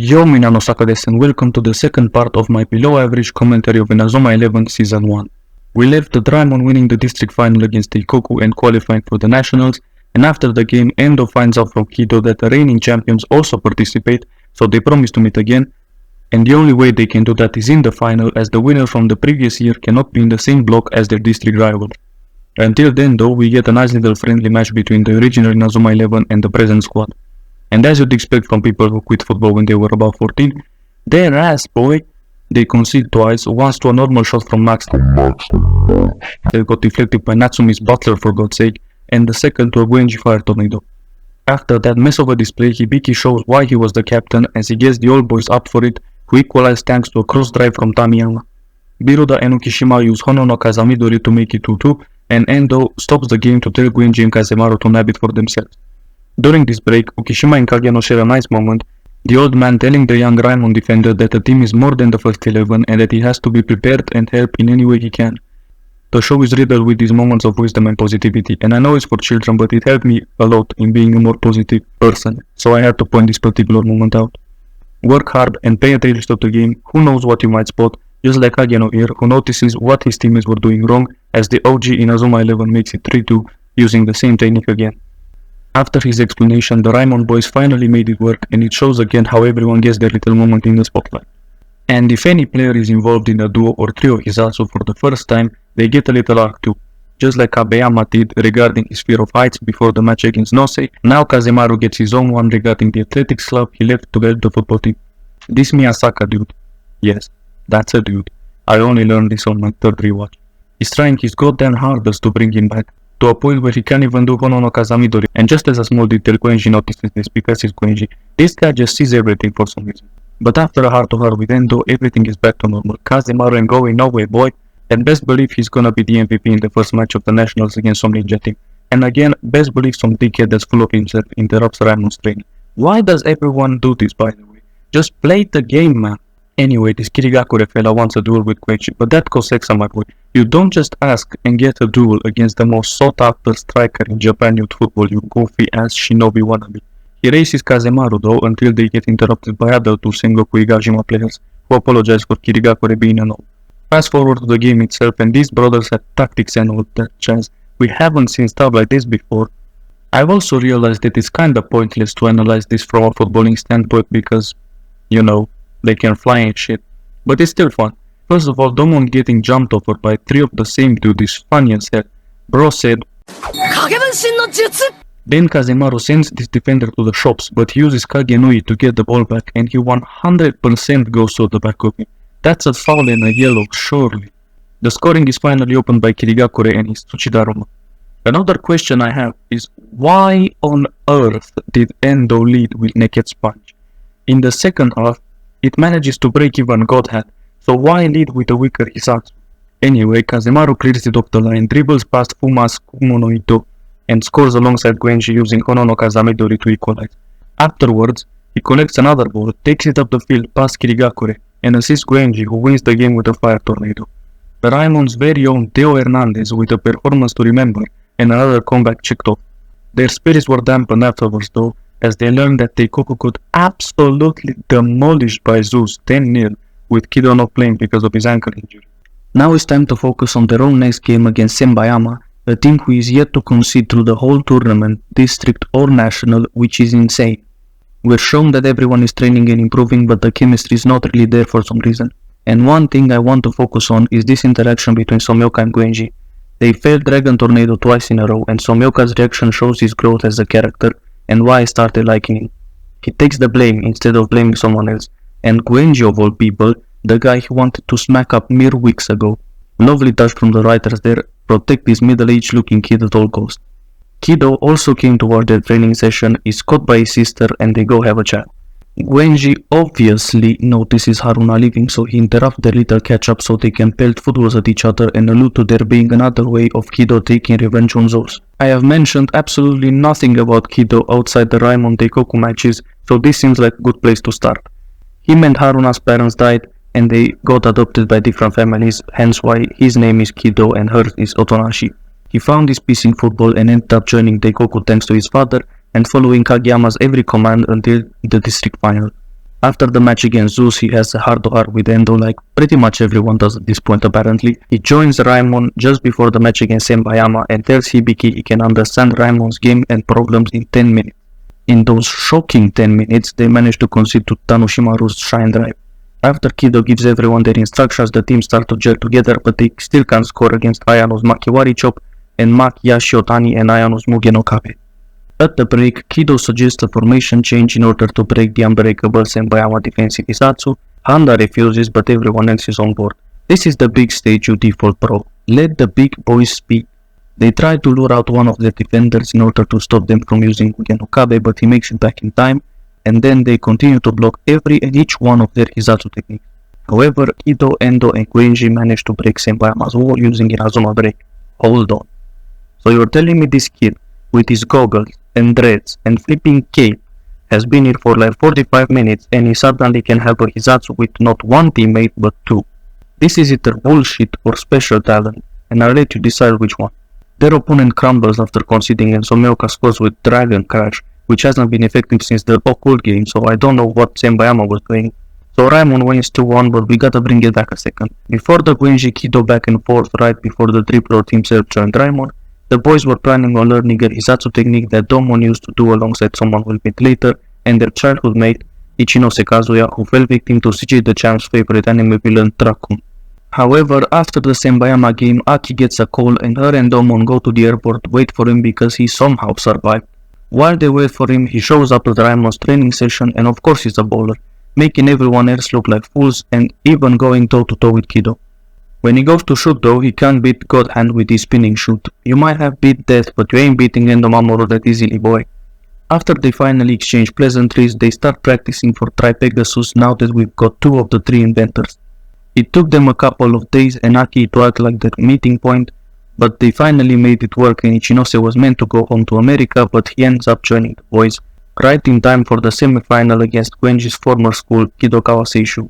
Yo Minano Sakades and welcome to the second part of my below average commentary of Inazuma 11 Season 1. We left the Draimon winning the district final against Teikoku and qualifying for the nationals, and after the game Endo finds out from Kido that the reigning champions also participate, so they promise to meet again, and the only way they can do that is in the final, as the winner from the previous year cannot be in the same block as their district rival. Until then though, we get a nice little friendly match between the original Inazuma 11 and the present squad. And as you'd expect from people who quit football when they were about 14, their ass boy, they concede twice, once to a normal shot from Max that got deflected by Natsumi's butler for God's sake, and the second to a Guenji fire tornado. After that mess of a display, Hibiki shows why he was the captain as he gets the old boys up for it, who equalize thanks to a cross drive from Tamiyama. Biruda and Ukishima use Hono no Kazamidori to make it 2-2, and Endo stops the game to tell Guenji and Kazemaru to nab it for themselves. During this break, Ukishima and Kageno share a nice moment, the old man telling the young Raimon defender that the team is more than the first 11 and that he has to be prepared and help in any way he can. The show is riddled with these moments of wisdom and positivity, and I know it's for children, but it helped me a lot in being a more positive person, so I had to point this particular moment out. Work hard and pay attention to the game. Who knows what you might spot, just like Kageno here, who notices what his teammates were doing wrong as the OG Inazuma 11 makes it 3-2 using the same technique again. After his explanation, the Raimon boys finally made it work, and it shows again how everyone gets their little moment in the spotlight. And if any player is involved in a duo or trio of Hisasu for the first time, they get a little arc too. Just like Kabeyama did regarding his fear of heights before the match against Nosei, now Kazemaru gets his own one regarding the athletics club he left to help the football team. This Miyasaka dude, yes, that's a dude. I only learned this on my third rewatch. He's trying his goddamn hardest to bring him back, to a point where he can't even do Hono no Kazamidori, and just as a small detail, Guenji notices this because he's Guenji. This guy just sees everything for some reason. But after a heart-to-heart with Endo, everything is back to normal. Kazemaru ain't going nowhere, boy, and best believe he's gonna be the MVP in the first match of the nationals against some ninja team. And again, best believe some dickhead that's full of himself interrupts Raimon's training. Why does everyone do this, by the way? Just play the game, man. Anyway, this Kirigakure fella wants a duel with Guenji, but that costs extra, my boy. You don't just ask and get a duel against the most sought-after striker in Japan youth football, you goofy-ass shinobi wannabe. He races Kazemaru though until they get interrupted by other two Sengoku Higashima players, who apologize for Kirigakure being a knob. Fast forward to the game itself, and these brothers had tactics and all that jazz. We haven't seen stuff like this before. I've also realized that it's kinda pointless to analyze this from a footballing standpoint because, you know, they can fly and shit. But it's still fun. First of all, Domon getting jumped over by three of the same dude is funny as hell. Bro said, then Kazemaru sends this defender to the shops, but he uses Kagenui to get the ball back, and he 100% goes to the back of him. That's a foul and a yellow, surely. The scoring is finally opened by Kirigakure and his Tsuchidaruma. Another question I have is, why on earth did Endo lead with Naked Sponge? In the second half, it manages to break even Godhead, so why lead with a weaker Hisaku? Anyway, Kazemaru clears it off the line, dribbles past Fuma's Kumo no Ito, and scores alongside Guenji using Hono no Kazamidori to equalize. Afterwards, he collects another ball, takes it up the field past Kirigakure, and assists Guenji, who wins the game with a fire tornado. The Raimon's very own Teo Hernandez with a performance to remember, and another comeback checked off. Their spirits were dampened afterwards though, as they learned that Teikoku got absolutely demolished by Zeus 10-0, with Kido not playing because of his ankle injury. Now it's time to focus on their own next game against Senbayama, a team who is yet to concede through the whole tournament, district or national, which is insane. We're shown that everyone is training and improving, but the chemistry is not really there for some reason. And one thing I want to focus on is this interaction between Somyoka and Guenji. They failed Dragon Tornado twice in a row, and Somyoka's reaction shows his growth as a character and why I started liking him. He takes the blame instead of blaming someone else, and Guenji of all people, the guy he wanted to smack up mere weeks ago. Lovely touch from the writers there, protect this middle-aged looking kid at all costs. Kido also came toward their training session, is caught by his sister, and they go have a chat. Guenji obviously notices Haruna leaving, so he interrupts their little catch-up so they can pelt footballs at each other and allude to there being another way of Kido taking revenge on Zeus. I have mentioned absolutely nothing about Kido outside the Raimon Teikoku matches, so this seems like a good place to start. Him and Haruna's parents died, and they got adopted by different families, hence why his name is Kido and hers is Otonashi. He found his peace in football and ended up joining Teikoku thanks to his father, and following Kageyama's every command until the district final. After the match against Zeus, he has a heart-to-heart with Endo like pretty much everyone does at this point apparently. He joins Raimon just before the match against Sembayama and tells Hibiki he can understand Raimon's game and problems in 10 minutes. In those shocking 10 minutes, they manage to concede to Tanushimaru's Shine Drive. After Kido gives everyone their instructions, the team start to gel together, but they still can't score against Ayano's Makiwari Chop and Makiya Shiotani and Ayano's Mugen no Kabe. At the break, Kido suggests a formation change in order to break the unbreakable Sembayama defensive Hisatsu. Handa refuses, but everyone else is on board. This is the big stage you default pro. Let the big boys speak. They try to lure out one of their defenders in order to stop them from using Mugen no Kabe, but he makes it back in time, and then they continue to block every and each one of their Hisatsu techniques. However, Kido, Endo and Quenji manage to break Sembayama's wall using Inazuma break. Hold on. So you're telling me this kid, with his goggles and dreads and flipping cape, has been here for like 45 minutes and he suddenly can help a Hisatsu with not one teammate but two. This is either bullshit or special talent, and I'll let you decide which one. Their opponent crumbles after conceding and Someoka scores with Dragon Crash, which hasn't been effective since the Occult game, so I don't know what Sembayama was doing. So Raimon wins 2-1, but we gotta bring it back a second. Before the Quenji Kido back and forth right before the Triple team self joined Raimon, the boys were planning on learning a Hisatsu technique that Domon used to do alongside someone we'll meet later, and their childhood mate, Ichinose Kazuya, who fell victim to CJ the Champ's favorite anime villain, Dracon. However, after the Sembayama game, Aki gets a call and her and Domon go to the airport to wait for him because he somehow survived. While they wait for him, he shows up to Raimon's training session and of course he's a bowler, making everyone else look like fools and even going toe-to-toe with Kido. When he goes to shoot though, he can't beat God Hand with his spinning shoot. You might have beat Death, but you ain't beating Endo Mamoru that easily, boy. After they finally exchange pleasantries, they start practicing for Tri-Pegasus now that we've got two of the three inventors. It took them a couple of days and Aki to act like the meeting point, but they finally made it work and Ichinose was meant to go home to America, but he ends up joining the boys, right in time for the semi-final against Quenji's former school, Kidokawa Seishu.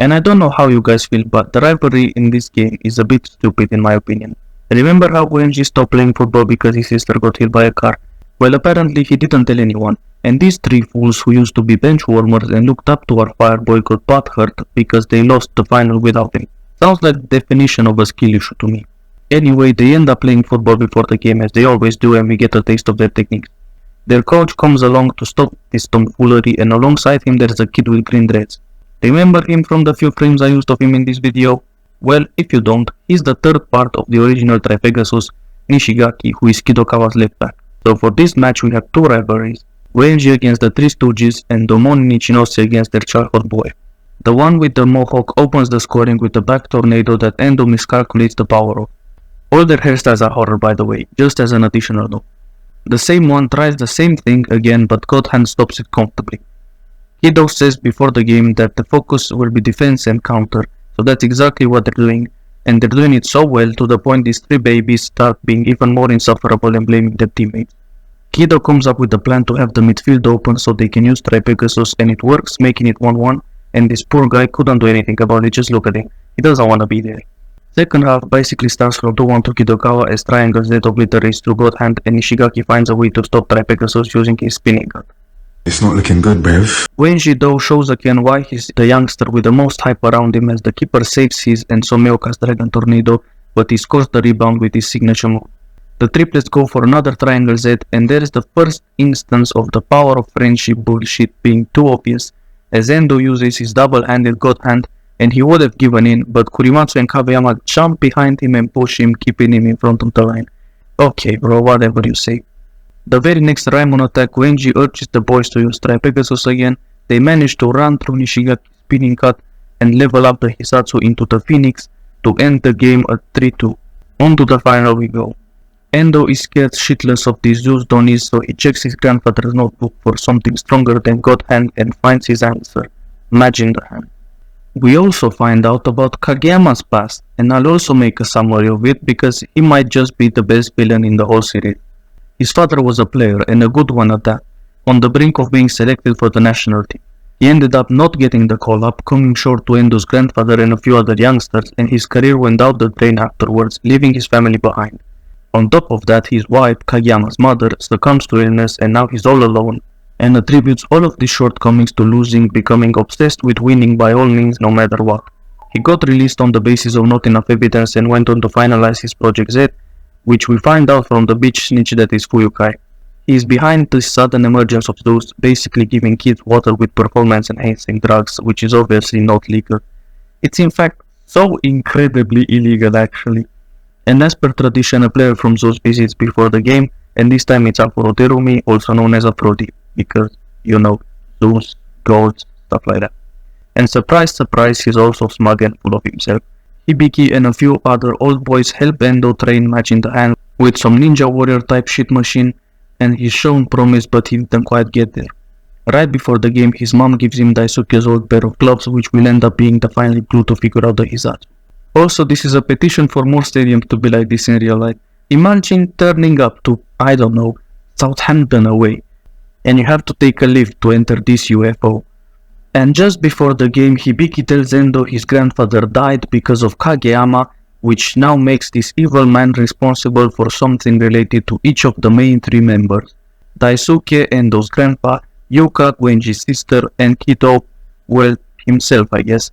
And I don't know how you guys feel, but the rivalry in this game is a bit stupid in my opinion. Remember how Quenji stopped playing football because his sister got hit by a car? Well, apparently he didn't tell anyone, and these three fools who used to be bench warmers and looked up to our fireboy got butthurt because they lost the final without him. Sounds like the definition of a skill issue to me. Anyway, they end up playing football before the game as they always do, and we get a taste of their techniques. Their coach comes along to stop this tomfoolery, and alongside him there's a kid with green dreads. Remember him from the few frames I used of him in this video? Well, if you don't, he's the third part of the original Tri-Pegasus, Nishigaki, who is Kidokawa's left back. So for this match we have two rivalries, Quenji against the Three Stooges and Domon and Ichinose against their childhood boy. The one with the mohawk opens the scoring with a back tornado that Endo miscalculates the power of. All their hairstyles are horror by the way, just as an additional note. The same one tries the same thing again, but God Hand stops it comfortably. Kido says before the game that the focus will be defense and counter, so that's exactly what they're doing, and they're doing it so well to the point these three babies start being even more insufferable and blaming their teammates. Kido comes up with a plan to have the midfield open so they can use Tri-Pegasus, and it works, making it 1-1, and this poor guy couldn't do anything about it. Just look at him, he doesn't want to be there. Second half basically starts from 2-1 to Kidokawa as Triangle Z obliterates through God Hand and Nishigaki finds a way to stop Tri-Pegasus using his spinning gun. It's not looking good, bruv. Quenji though shows again why he's the youngster with the most hype around him as the keeper saves his and Someoka's Dragon Tornado, but he scores the rebound with his signature move. The triplets go for another Triangle Z, and there is the first instance of the power of friendship bullshit being too obvious, as Endo uses his double-handed God Hand, and he would have given in, but Kurimatsu and Kageyama jump behind him and push him, keeping him in front of the line. Okay bro, whatever you say. The very next Raimon attack, Quenji urges the boys to use Tri-Pegasus again. They manage to run through Nishigaki's spinning cut and level up the Hisatsu into the Phoenix to end the game at 3-2. On to the final we go. Endo is scared shitless of these Zeus Donis, so he checks his grandfather's notebook for something stronger than God Hand and finds his answer, Imagine the Hand. We also find out about Kageyama's past, and I'll also make a summary of it because he might just be the best villain in the whole series. His father was a player, and a good one at that, on the brink of being selected for the national team. He ended up not getting the call-up, coming short to Endo's grandfather and a few other youngsters, and his career went out the drain afterwards, leaving his family behind. On top of that, his wife, Kageyama's mother, succumbs to illness and now he's all alone, and attributes all of these shortcomings to losing, becoming obsessed with winning by all means no matter what. He got released on the basis of not enough evidence and went on to finalize his Project Z, which we find out from the bitch snitch that is Fuyukai. He is behind the sudden emergence of those basically giving kids water with performance enhancing drugs, which is obviously not legal. It's in fact so incredibly illegal actually. And as per tradition, a player from Zeus visits before the game, and this time it's Aphrodite, also known as Aphrodite, because, you know, Zeus, gods, stuff like that. And surprise, surprise, he's also smug and full of himself. Hibiki and a few other old boys help Endo train Match in the Hand with some ninja warrior type shit machine, and he's shown promise but he didn't quite get there. Right before the game, his mom gives him Daisuke's old pair of gloves, which will end up being the final clue to figure out the Hisatsu. Also, this is a petition for more stadiums to be like this in real life. Imagine turning up to, I don't know, Southampton away, and you have to take a lift to enter this UFO. And just before the game, Hibiki tells Endo his grandfather died because of Kageyama, which now makes this evil man responsible for something related to each of the main three members. Daisuke, Endo's grandpa, Yuka, Gwenji's sister, and Kito, well, himself I guess.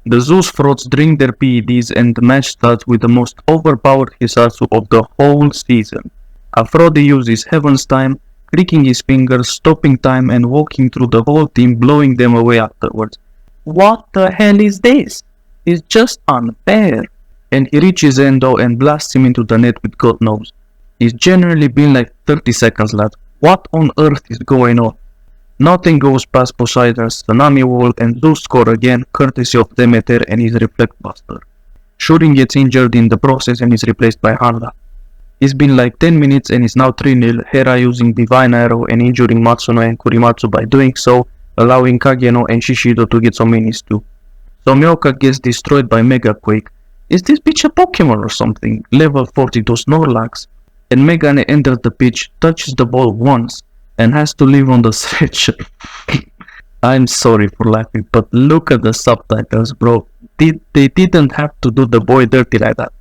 The Zeus frauds drink their PEDs and the match starts with the most overpowered Hisatsu of the whole season. Aphrodite uses Heaven's Time, clicking his fingers, stopping time and walking through the whole team, blowing them away afterwards. What the hell is this? It's just unfair. And he reaches Endo and blasts him into the net with God knows. It's generally been like 30 seconds lad. What on earth is going on? Nothing goes past Poseidon's tsunami wall and Zeus score again, courtesy of Demeter and his Reflect Buster. Shurin gets injured in the process and is replaced by Hanra. It's been like 10 minutes and is now 3-0, Hera using Divine Arrow and injuring Matsuno and Kurimatsu by doing so, allowing Kageno and Shishido to get some minis too. Tomioka gets destroyed by Mega Quake. Is this bitch a Pokemon or something? Level 42 Snorlax. And Megane enters the pitch, touches the ball once, and has to live on the stretcher. I'm sorry for laughing, but look at the subtitles, bro. They didn't have to do the boy dirty like that.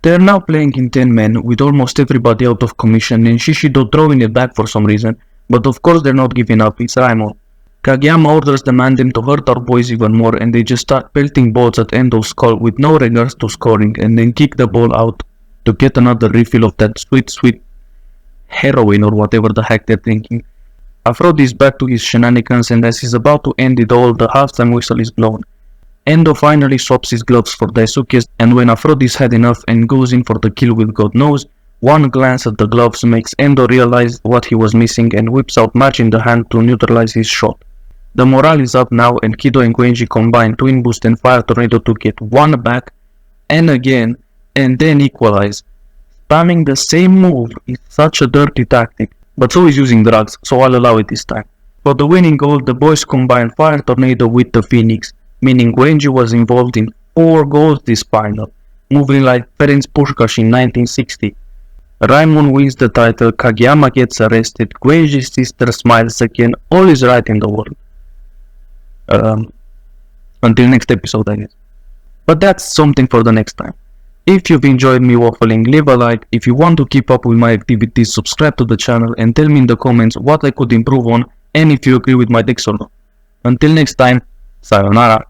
They're now playing in 10 men, with almost everybody out of commission and Shishido throwing it back for some reason, but of course they're not giving up, it's Raimon. Kageyama orders the Mandem to hurt our boys even more and they just start pelting balls at Endo's skull with no regards to scoring and then kick the ball out to get another refill of that sweet heroin or whatever the heck they're drinking. Aphrodite is back to his shenanigans and as he's about to end it all, the halftime whistle is blown. Endo finally swaps his gloves for Daisuke's and when Aphrodite's had enough and goes in for the kill with God knows, one glance at the gloves makes Endo realize what he was missing and whips out Match in the Hand to neutralize his shot. The morale is up now and Kido and Gwenji combine Twin Boost and Fire Tornado to get one back and again and then equalize. Spamming the same move is such a dirty tactic, but so is using drugs, so I'll allow it this time. For the winning goal, the boys combine Fire Tornado with the Phoenix, meaning Gwenji was involved in 4 goals this final, moving like Ferenc Puskás in 1960. Raimon wins the title, Kageyama gets arrested, Gwenji's sister smiles again, all is right in the world. Until next episode I guess. But that's something for the next time. If you've enjoyed me waffling, leave a like. If you want to keep up with my activities, subscribe to the channel and tell me in the comments what I could improve on and if you agree with my decks or not. Until next time, sayonara.